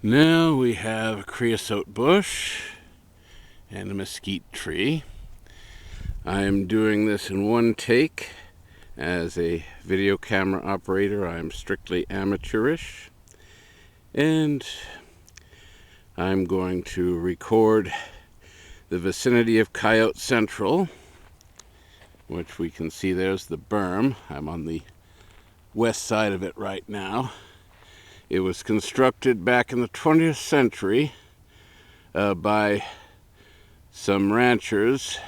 Now we have a creosote bush and a mesquite tree. I am doing this in one take. As a video camera operator, I am strictly amateurish. And I'm going to record the vicinity of Coyote Central, which we can see there's the berm. I'm on the west side of it right now. It was constructed back in the 20th century by some ranchers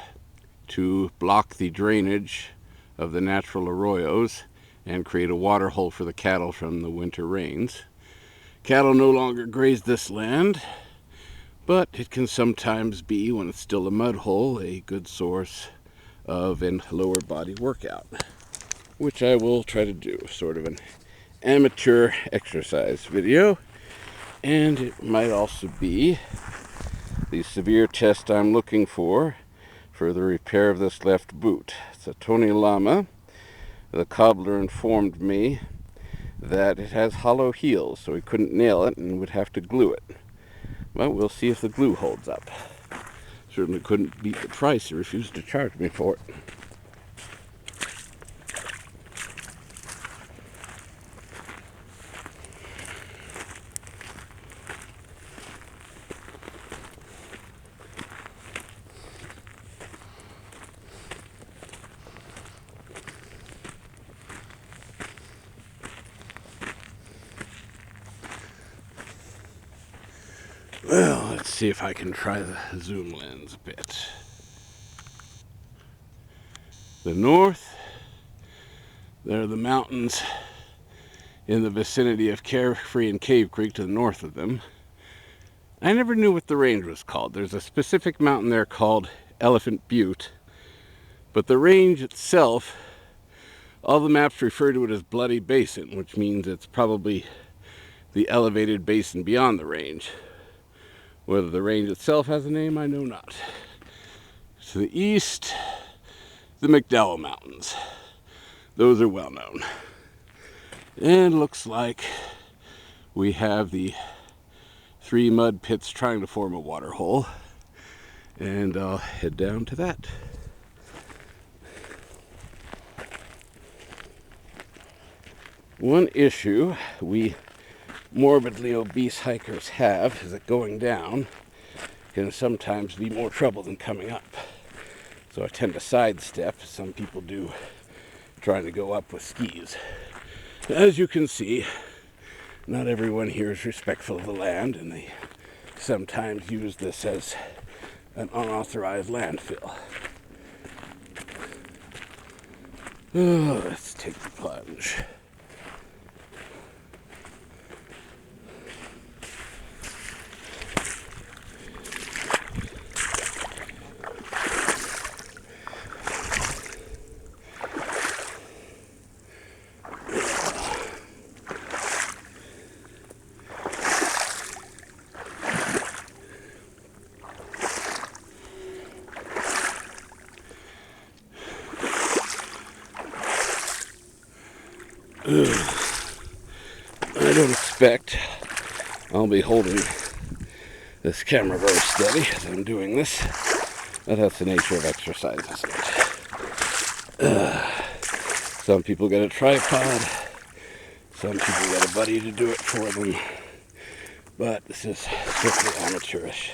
to block the drainage of the natural arroyos and create a water hole for the cattle from the winter rains. Cattle no longer graze this land, but it can sometimes be, when it's still a mud hole, a good source of a lower body workout, which I will try to do, sort of an amateur exercise video. And it might also be the severe test I'm looking for the repair of this left boot. It's a Tony Lama. The cobbler informed me that it has hollow heels, so he couldn't nail it and would have to glue it. Well, we'll see if the glue holds up. Certainly couldn't beat the price. He refused to charge me for it. Well, let's see if I can try the zoom lens a bit. The north, there are the mountains in the vicinity of Carefree and Cave Creek to the north of them. I never knew what the range was called. There's a specific mountain there called Elephant Butte, but the range itself, all the maps refer to it as Bloody Basin, which means it's probably the elevated basin beyond the range. Whether the range itself has a name, I know not. To the east, the McDowell Mountains. Those are well known. And looks like we have the 3 mud pits trying to form a water hole. And I'll head down to that. One issue we morbidly obese hikers have is that going down can sometimes be more trouble than coming up. So I tend to sidestep, as some people do, trying to go up with skis. As you can see, not everyone here is respectful of the land, and they sometimes use this as an unauthorized landfill. Oh, let's take the plunge. I don't expect I'll be holding this camera very steady as I'm doing this, but that's the nature of exercise, isn't it? Some people get a tripod, some people get a buddy to do it for them, but this is strictly amateurish.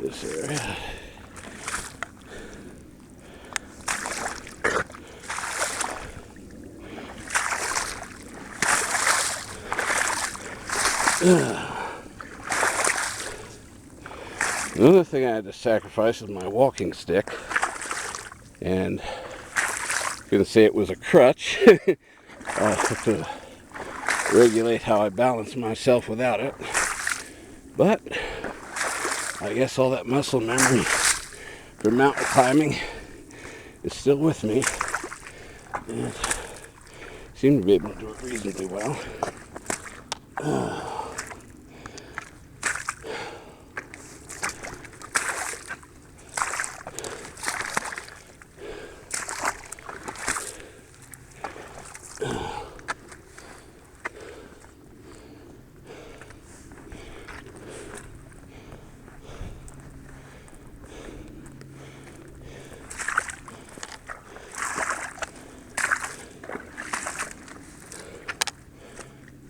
This area. Another thing I had to sacrifice is my walking stick, and Gonna say it was a crutch. I have to regulate how I balance myself without it. But I guess all that muscle memory for mountain climbing is still with me. And seem to be able to do it reasonably well.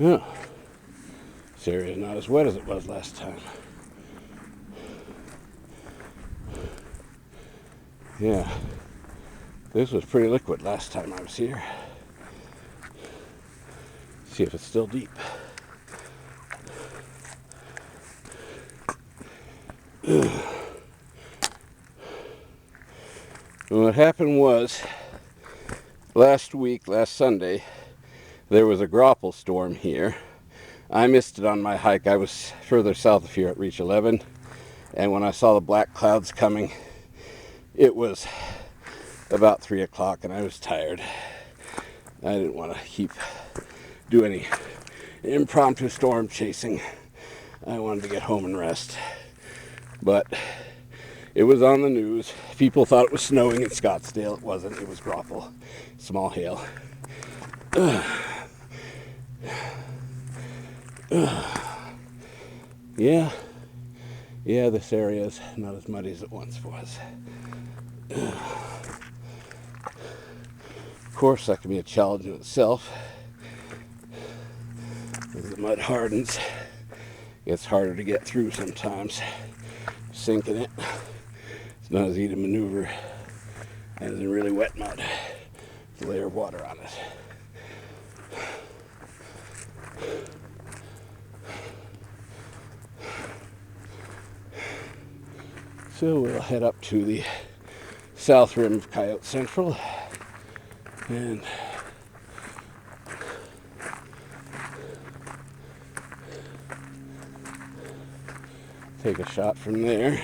Oh, this area is not as wet as it was last time. Yeah, this was pretty liquid last time I was here. See if it's still deep. What happened was, last Sunday, there was a grapple storm here. I missed it on my hike. I was further south of here at Reach 11, and when I saw the black clouds coming, it was about 3 o'clock and I was tired. I didn't want to do any impromptu storm chasing. I wanted to get home and rest. But it was on the news. People thought it was snowing in Scottsdale. It wasn't. It was grapple. Small hail. Yeah, this area is not as muddy as it once was. Of course, that can be a challenge in itself. As the mud hardens, it's harder to get through sometimes. Sinking it, it's not as easy to maneuver as in really wet mud. With a layer of water on it. So we'll head up to the south rim of Coyote Central and take a shot from there.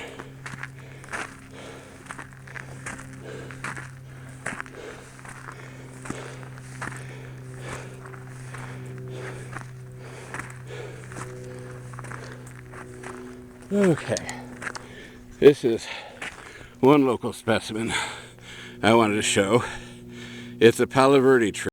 Okay, this is one local specimen I wanted to show. It's a Palo Verde tree.